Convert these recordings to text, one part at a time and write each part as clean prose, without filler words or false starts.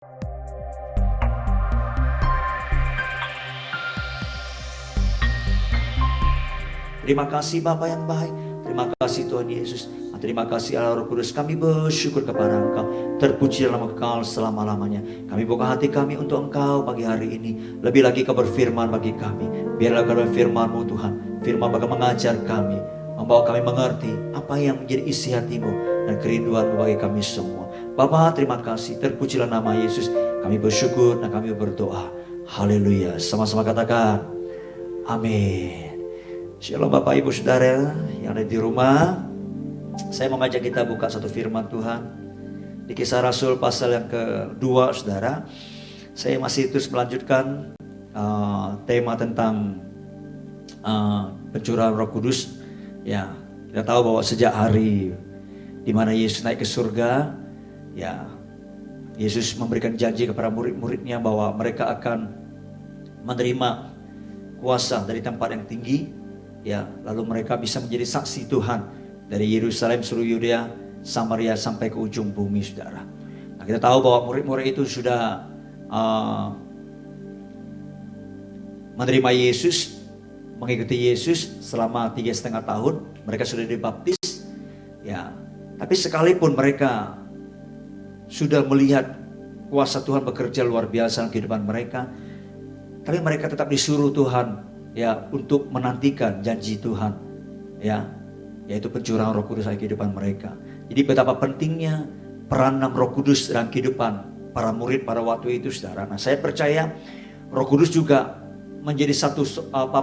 Terima kasih Bapa yang baik. Terima kasih Tuhan Yesus. Terima kasih Allah Roh Kudus. Kami bersyukur kepada Engkau. Terpuji dalam Engkau selama-lamanya. Kami buka hati kami untuk Engkau pagi hari ini. Lebih lagi Kau berfirman bagi kami. Biarlah Kau firman-Mu Tuhan. Firman bakal mengajar kami, membawa kami mengerti apa yang menjadi isi hati-Mu dan kerinduan-Mu bagi kami semua. Bapa, terima kasih. Terpujilah nama Yesus. Kami bersyukur dan kami berdoa. Haleluya. Sama-sama katakan amin. Shalom Bapak Ibu Saudara yang ada di rumah. Saya mengajak kita buka satu firman Tuhan di Kisah Rasul pasal yang kedua, Saudara. Saya masih terus melanjutkan tema tentang pencurahan Roh Kudus. Ya, kita tahu bahwa sejak hari di mana Yesus naik ke surga, ya, Yesus memberikan janji kepada murid-muridnya bahwa mereka akan menerima kuasa dari tempat yang tinggi. Ya, lalu mereka bisa menjadi saksi Tuhan dari Yerusalem, seluruh Yudea, Samaria sampai ke ujung bumi, Saudara. Nah, kita tahu bahwa murid-murid itu sudah menerima Yesus, mengikuti Yesus selama 3,5 tahun. Mereka sudah dibaptis. Ya, tapi sekalipun mereka sudah melihat kuasa Tuhan bekerja luar biasa dalam kehidupan mereka, tapi mereka tetap disuruh Tuhan, ya, untuk menantikan janji Tuhan, ya, yaitu pencurahan Roh Kudus dalam kehidupan mereka. Jadi betapa pentingnya peranan Roh Kudus dalam kehidupan para murid pada waktu itu, Saudara. Nah, saya percaya Roh Kudus juga menjadi satu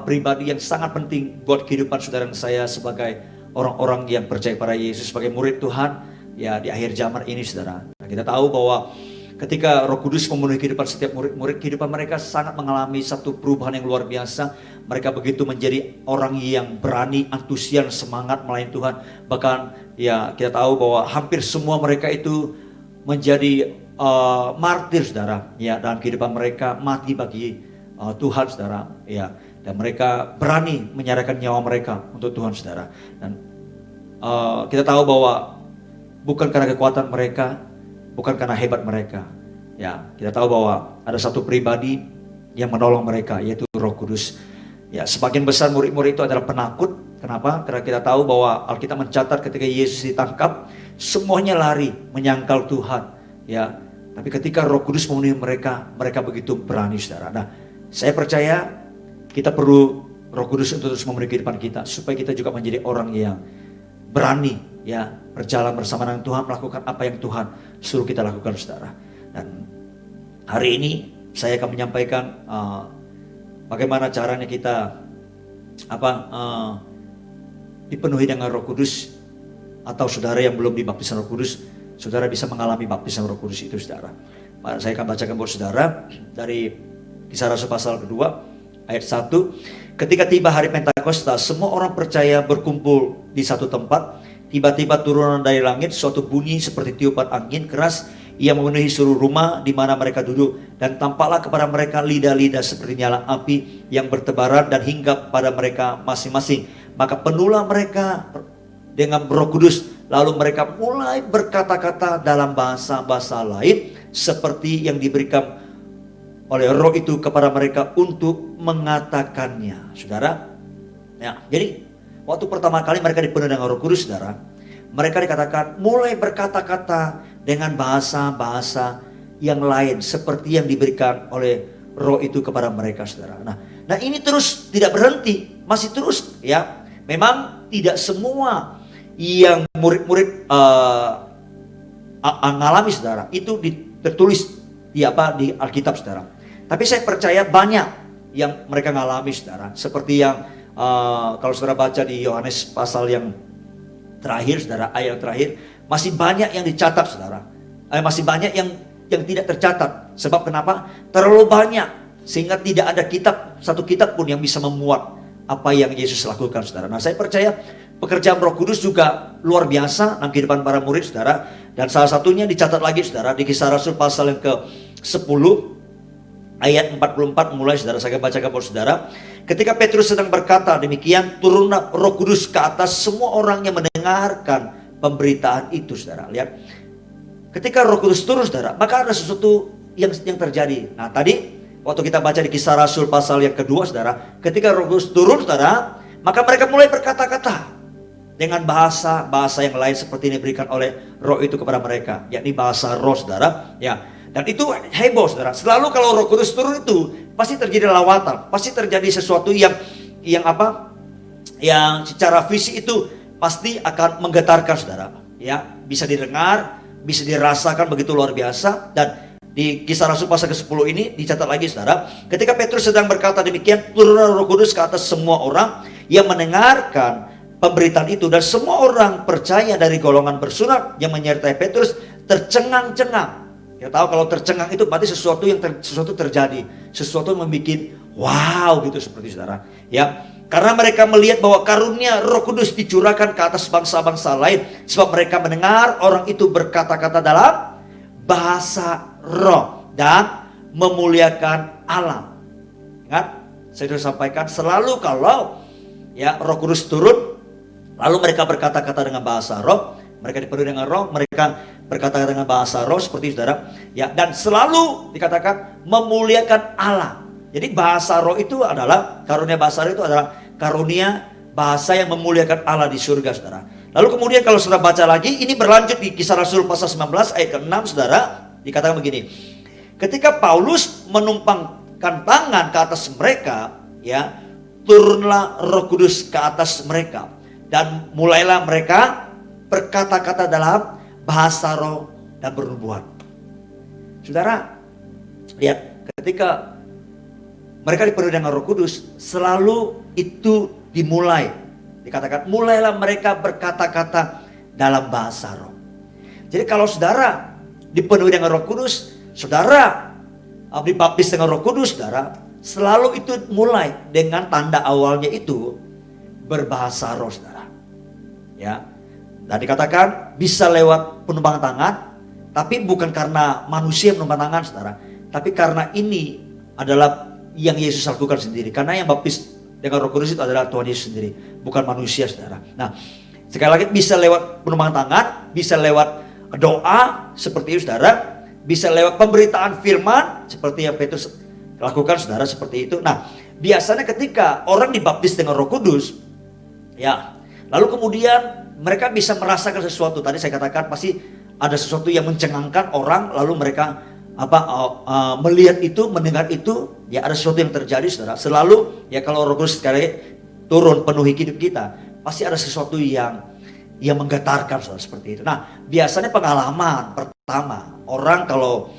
pribadi yang sangat penting buat kehidupan saudara dan saya sebagai orang-orang yang percaya pada Yesus, sebagai murid Tuhan, ya, di akhir zaman ini, Saudara. Nah, kita tahu bahwa ketika Roh Kudus memenuhi kehidupan setiap murid-murid, kehidupan mereka sangat mengalami satu perubahan yang luar biasa. Mereka begitu menjadi orang yang berani, antusias, semangat melayani Tuhan. Bahkan, ya, kita tahu bahwa hampir semua mereka itu menjadi martir, Saudara. Ya, dalam kehidupan mereka mati bagi Tuhan, Saudara. Ya, dan mereka berani menyerahkan nyawa mereka untuk Tuhan, Saudara. Dan kita tahu bahwa bukan karena kekuatan mereka, bukan karena hebat mereka. Ya, kita tahu bahwa ada satu pribadi yang menolong mereka, yaitu Roh Kudus. Ya, sebagian besar murid-murid itu adalah penakut. Kenapa? Karena kita tahu bahwa Alkitab mencatat ketika Yesus ditangkap, semuanya lari menyangkal Tuhan. Ya, tapi ketika Roh Kudus memenuhi mereka, mereka begitu berani, Saudara. Nah, saya percaya kita perlu Roh Kudus untuk terus memenuhi kehidupan kita, supaya kita juga menjadi orang yang berani, ya, berjalan bersama dengan Tuhan, melakukan apa yang Tuhan suruh kita lakukan, Saudara. Dan hari ini saya akan menyampaikan bagaimana caranya kita dipenuhi dengan Roh Kudus, atau saudara yang belum dibaptis Roh Kudus, saudara bisa mengalami baptisan Roh Kudus itu, Saudara. Saya akan bacakan buat saudara dari Kisah Rasul pasal kedua ayat 1. Ketika tiba hari Pentakosta, semua orang percaya berkumpul di satu tempat. Tiba-tiba turunan dari langit suatu bunyi seperti tiupan angin keras yang memenuhi seluruh rumah di mana mereka duduk, dan tampaklah kepada mereka lidah-lidah seperti nyala api yang bertebaran dan hinggap pada mereka masing-masing. Maka penuhlah mereka dengan Roh Kudus, lalu mereka mulai berkata-kata dalam bahasa-bahasa lain seperti yang diberikan oleh Roh itu kepada mereka untuk mengatakannya, Saudara. Ya, jadi waktu pertama kali mereka dipenuhi dengan Roh Kudus, Saudara, mereka dikatakan mulai berkata-kata dengan bahasa-bahasa yang lain seperti yang diberikan oleh Roh itu kepada mereka, Saudara. Nah, ini terus tidak berhenti, masih terus, ya. Memang tidak semua yang murid-murid mengalami, Saudara, itu tertulis di Alkitab, Saudara. Tapi saya percaya banyak yang mereka mengalami, Saudara. Seperti yang kalau saudara baca di Yohanes pasal yang terakhir, Saudara, ayat terakhir, masih banyak yang dicatat, Saudara. Masih banyak yang tidak tercatat. Sebab kenapa? Terlalu banyak, sehingga tidak ada satu kitab pun yang bisa memuat apa yang Yesus lakukan, Saudara. Nah, saya percaya pekerjaan Roh Kudus juga luar biasa dalam kehidupan para murid, Saudara. Dan salah satunya dicatat lagi, Saudara, di Kisah Rasul pasal yang ke-10 ayat 44 mulai, Saudara. Saya bacakan buat saudara. Ketika Petrus sedang berkata demikian, turunlah Roh Kudus ke atas semua orang yang mendengarkan pemberitaan itu, Saudara. Lihat, ketika Roh Kudus turun, Saudara, maka ada sesuatu yang terjadi. Nah tadi waktu kita baca di Kisah Rasul pasal yang kedua, saudara, ketika Roh Kudus turun, saudara, maka mereka mulai berkata-kata dengan bahasa yang lain seperti ini diberikan oleh Roh itu kepada mereka, yakni bahasa roh, saudara. Ya, dan itu heboh, saudara. Selalu kalau Roh Kudus turun itu pasti terjadi lawatan, pasti terjadi sesuatu yang secara fisik itu pasti akan menggetarkan, saudara. Ya, bisa didengar, bisa dirasakan begitu luar biasa. Dan di Kisah Rasul pasal ke-10 ini dicatat lagi, saudara, ketika Petrus sedang berkata demikian, turunlah Roh Kudus ke atas semua orang yang mendengarkan pemberitaan itu, dan semua orang percaya dari golongan bersunat yang menyertai Petrus tercengang-cengang. Ya tahu kalau tercengang itu berarti sesuatu terjadi, sesuatu yang membuat wow gitu seperti, saudara. Ya, karena mereka melihat bahwa karunia Roh Kudus dicurahkan ke atas bangsa-bangsa lain, sebab mereka mendengar orang itu berkata-kata dalam bahasa roh dan memuliakan Allah. Ingat, saya sudah sampaikan, selalu kalau ya Roh Kudus turun, lalu mereka berkata-kata dengan bahasa roh, mereka dipenuhi dengan roh, mereka berkata-kata dengan bahasa roh seperti, saudara. Ya, dan selalu dikatakan memuliakan Allah. Jadi bahasa roh itu adalah, karunia bahasa roh itu adalah karunia bahasa yang memuliakan Allah di surga, saudara. Lalu kemudian kalau sudah baca lagi, ini berlanjut di Kisah Rasul pasal 19 ayat ke-6, saudara. Dikatakan begini, ketika Paulus menumpangkan tangan ke atas mereka, ya, turunlah Roh Kudus ke atas mereka, dan mulailah mereka berkata-kata dalam bahasa roh dan bernubuat. Saudara, lihat, ketika mereka dipenuhi dengan Roh Kudus, selalu itu dimulai. Dikatakan, mulailah mereka berkata-kata dalam bahasa roh. Jadi kalau saudara dipenuhi dengan Roh Kudus, saudara dibaptis dengan Roh Kudus, saudara, selalu itu mulai dengan tanda awalnya itu berbahasa roh, saudara. Ya, dan dikatakan bisa lewat penumpangan tangan, tapi bukan karena manusia menumpang tangan, saudara, tapi karena ini adalah yang Yesus lakukan sendiri. Karena yang baptis dengan Roh Kudus itu adalah Tuhan Yesus sendiri, bukan manusia, saudara. Nah, sekali lagi, bisa lewat penumpangan tangan, bisa lewat doa seperti itu, saudara, bisa lewat pemberitaan firman seperti yang Petrus lakukan, saudara, seperti itu. Nah, biasanya ketika orang dibaptis dengan Roh Kudus, ya, lalu kemudian mereka bisa merasakan sesuatu. Tadi saya katakan pasti ada sesuatu yang mencengangkan orang, lalu mereka melihat itu, mendengar itu, ya ada sesuatu yang terjadi, saudara. Selalu ya kalau Roh Kudus sekali turun penuhi hidup kita, pasti ada sesuatu yang menggetarkan, saudara, seperti itu. Nah, biasanya pengalaman pertama orang kalau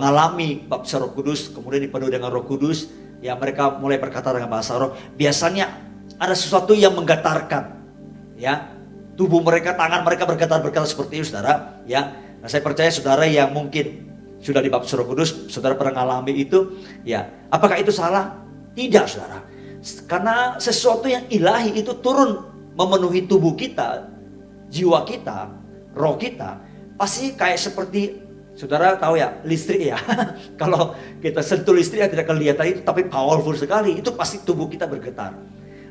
ngalami baptisan Roh Kudus, kemudian dipenuhi dengan Roh Kudus, ya mereka mulai berkata dengan bahasa roh. Biasanya ada sesuatu yang menggetarkan, ya tubuh mereka, tangan mereka bergetar seperti itu, saudara. Ya, nah, saya percaya saudara yang mungkin sudah dibaptis Roh Kudus, saudara pernah mengalami itu, ya. Apakah itu salah? Tidak, saudara. Karena sesuatu yang ilahi itu turun memenuhi tubuh kita, jiwa kita, roh kita, pasti kayak seperti, saudara tahu ya, listrik ya. Kalau kita sentuh listrik yang tidak kelihatan itu, tapi powerful sekali, itu pasti tubuh kita bergetar.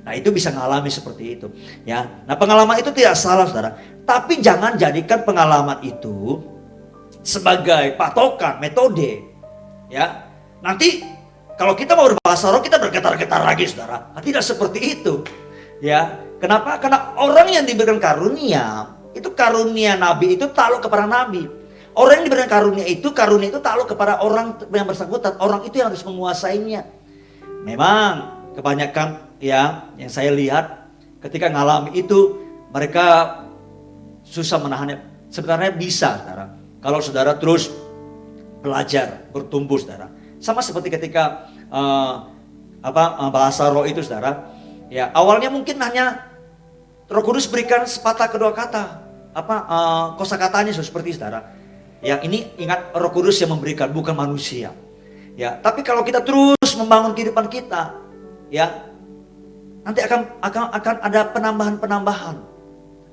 Nah, itu bisa mengalami seperti itu, ya. Nah, pengalaman itu tidak salah, saudara. Tapi jangan jadikan pengalaman itu sebagai patokan, metode, ya. Nanti kalau kita mau berbahasa roh, kita bergetar-getar lagi, saudara. Nah, tidak seperti itu, ya. Kenapa? Karena orang yang diberikan karunia nabi itu takluk kepada nabi. Orang yang diberikan karunia itu takluk kepada orang yang bersangkutan. Orang itu yang harus menguasainya. Memang kebanyakan, ya, yang saya lihat ketika ngalami itu, mereka susah menahannya. Sebenarnya bisa, saudara, kalau saudara terus belajar, bertumbuh, saudara. Sama seperti ketika bahasa roh itu, saudara. Ya, awalnya mungkin hanya Roh Kudus berikan sepatah kedua kata, kosakatanya seperti, saudara. Ya, ini ingat, Roh Kudus yang memberikan, bukan manusia. Ya, tapi kalau kita terus membangun kehidupan kita, ya, nanti akan ada penambahan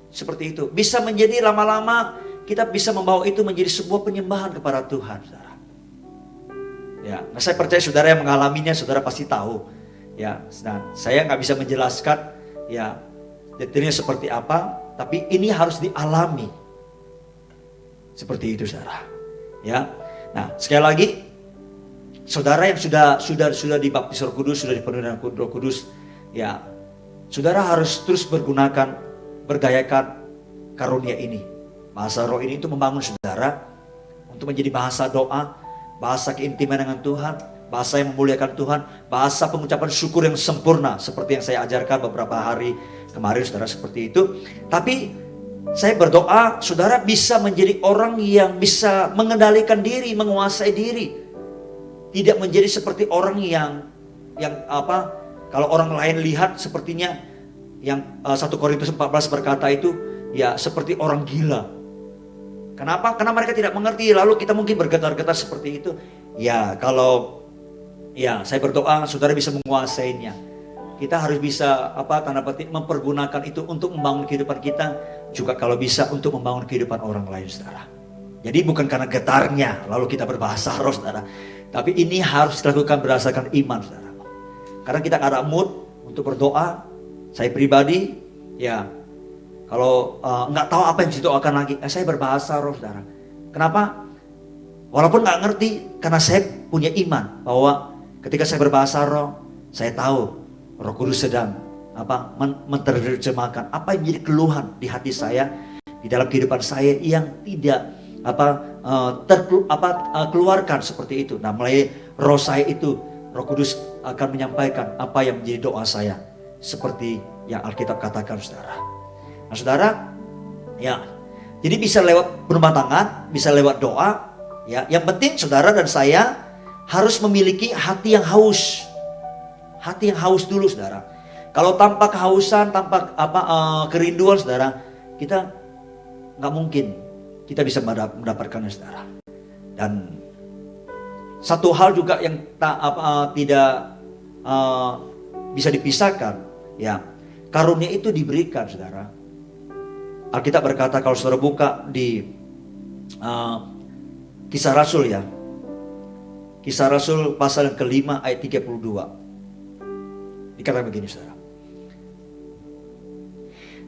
seperti itu. Bisa menjadi lama-lama kita bisa membawa itu menjadi sebuah penyembahan kepada Tuhan, saudara. Ya, nah saya percaya saudara yang mengalaminya, saudara pasti tahu. Ya, nah saya nggak bisa menjelaskan, ya, detailnya seperti apa, tapi ini harus dialami seperti itu, saudara. Ya, Nah, sekali lagi, saudara yang sudah dibaptis Roh Kudus, sudah dipenuhi dengan Roh Kudus, ya, saudara harus terus bergayakan karunia ini. Bahasa roh ini itu membangun saudara untuk menjadi bahasa doa, bahasa keintiman dengan Tuhan, bahasa yang memuliakan Tuhan, bahasa pengucapan syukur yang sempurna seperti yang saya ajarkan beberapa hari kemarin, saudara, seperti itu. Tapi saya berdoa saudara bisa menjadi orang yang bisa mengendalikan diri, menguasai diri. Tidak menjadi seperti orang yang kalau orang lain lihat sepertinya yang 1 Korintus 14 berkata itu ya seperti orang gila. Kenapa? Karena mereka tidak mengerti. Lalu kita mungkin bergetar-getar seperti itu. Ya, saya berdoa saudara bisa menguasainya. Kita harus bisa tanda petik mempergunakan itu untuk membangun kehidupan kita, juga kalau bisa untuk membangun kehidupan orang lain, saudara. Jadi bukan karena getarnya lalu kita berbahasa roh, saudara. Tapi ini harus dilakukan berdasarkan iman, saudara. Karena kita nggak ada mood untuk berdoa. Saya pribadi, ya, kalau nggak tahu apa yang didoakan lagi, saya berbahasa roh, saudara. Kenapa? Walaupun nggak ngerti, karena saya punya iman bahwa ketika saya berbahasa roh, saya tahu Roh Kudus sedang menerjemahkan apa yang menjadi keluhan di hati saya, di dalam kehidupan saya yang tidak keluarkan seperti itu. Nah, melalui roh saya itu, Roh Kudus akan menyampaikan apa yang menjadi doa saya, seperti yang Alkitab katakan, saudara. Nah, saudara, ya, jadi bisa lewat berumah tangan, bisa lewat doa, ya. Yang penting saudara dan saya harus memiliki hati yang haus. Hati yang haus dulu, saudara. Kalau tanpa kehausan, tanpa kerinduan, saudara, kita nggak mungkin kita bisa mendapatkannya, saudara. Dan satu hal juga yang tidak bisa dipisahkan, ya, karunia itu diberikan, saudara. Alkitab berkata, kalau saudara buka di Kisah Rasul, ya, Kisah Rasul pasal yang ke-5 ayat 32. Dikatakan begini, saudara.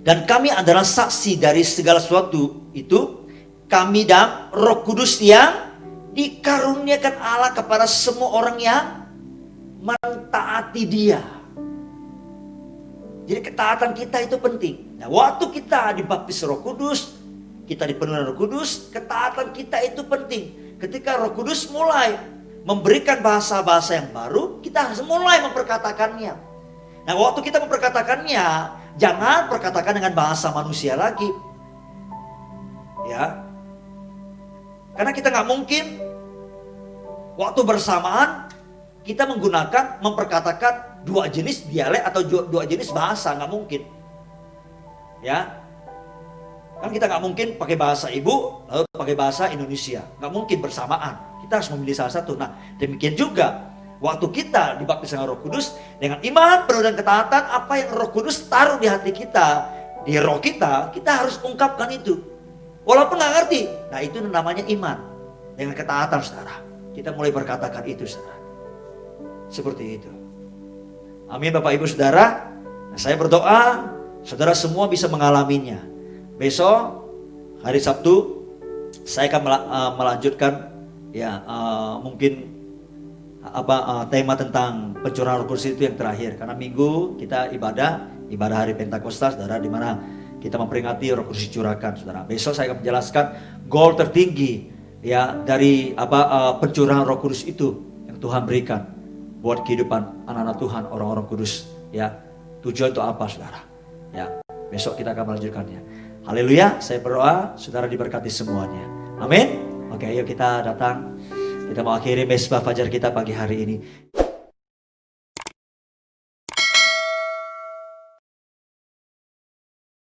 Dan kami adalah saksi dari segala sesuatu itu, kami dan Roh Kudus yang dikaruniakan Allah kepada semua orang yang mentaati Dia. Jadi ketaatan kita itu penting. Nah, waktu kita dibaptis Roh Kudus, kita dipenuhi Roh Kudus, ketaatan kita itu penting. Ketika Roh Kudus mulai memberikan bahasa-bahasa yang baru, kita harus mulai memperkatakannya. Nah, waktu kita memperkatakannya, jangan perkatakan dengan bahasa manusia lagi, ya. Karena kita nggak mungkin waktu bersamaan kita memperkatakan dua jenis dialek atau dua jenis bahasa, nggak mungkin, ya. Kan kita nggak mungkin pakai bahasa ibu lalu pakai bahasa Indonesia, nggak mungkin bersamaan. Kita harus memilih salah satu. Nah, demikian juga waktu kita dibaptis dengan Roh Kudus, dengan iman, penuh dan ketaatan, apa yang Roh Kudus taruh di hati kita, di roh kita, kita harus ungkapkan itu. Walaupun nggak ngerti, nah itu namanya iman. Dengan ketaatan, saudara, kita mulai berkatakan itu, saudara. Seperti itu. Amin, Bapak Ibu Saudara. Nah, saya berdoa, saudara semua bisa mengalaminya. Besok, hari Sabtu, saya akan melanjutkan, ya, mungkin tema tentang pencurahan Roh Kudus itu yang terakhir. Karena minggu kita ibadah hari Pentakosta, saudara, di mana kita memperingati Roh Kudus dicurahkan, saudara. Besok saya akan menjelaskan goal tertinggi, ya, dari pencurahan Roh Kudus itu yang Tuhan berikan buat kehidupan anak-anak Tuhan, orang-orang kudus, ya. Tujuan itu apa, saudara? Ya, besok kita akan melanjutkannya. Haleluya, saya berdoa saudara diberkati semuanya. Amin. Oke, ayo kita datang. Kita mau akhiri mesbah fajar kita pagi hari ini.